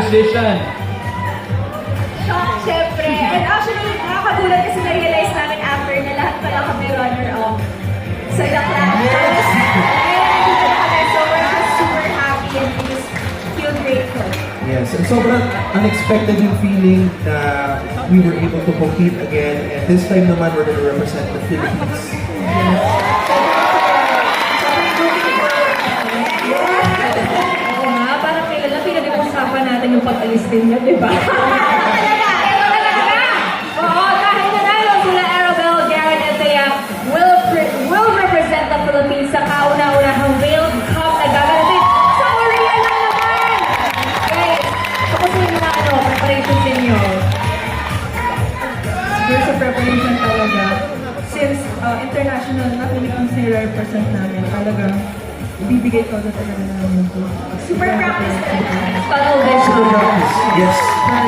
audition? Shock, syempre. And actually, nakakagulat kasi na-realize namin after na lahat pala kami runner-up sa The Clash. Tapos, ayun, nandito na kami. So, we're just super happy and we just feel grateful. Yes, and sobrang unexpected yung feeling na we were able to compete again, and this time naman we're going to represent the Philippines. Oo nga, parang kailan lang pinag-usapan natin yung pag-alis din niya, di ba? Oo, dahil nanalo sila Arabel, Garrett, at Thea will represent the Philippines sa kauna-unahang World Cup na gagawin sa Korea lang naman! Guys, tapos yung mga preparations ninyo. We're sa preparation talaga. Since international na Philippines represent namin, talagang bibigay ko na talaga namin ito. Super practice talaga. Tunnel vision. Yes.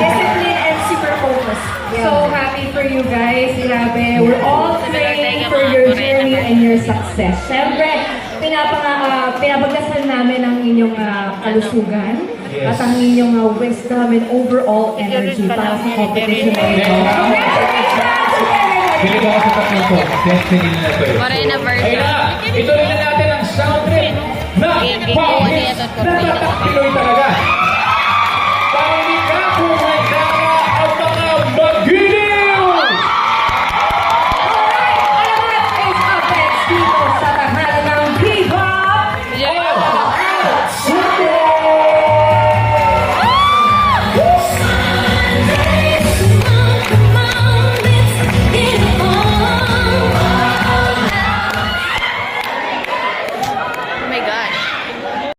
Discipline and super focus. So happy for you guys. Grabe. We're all praying for your journey and your success. Siyempre, pinapagdasal namin ang inyong kalusugan at ang inyong wisdom and overall energy para sa competition na ito. Pili ko kasi tatlong to. Destiny na ito eh. Morena version. Ayun na! Ituloy na natin ang sound trip na pawis na Pinoy talaga.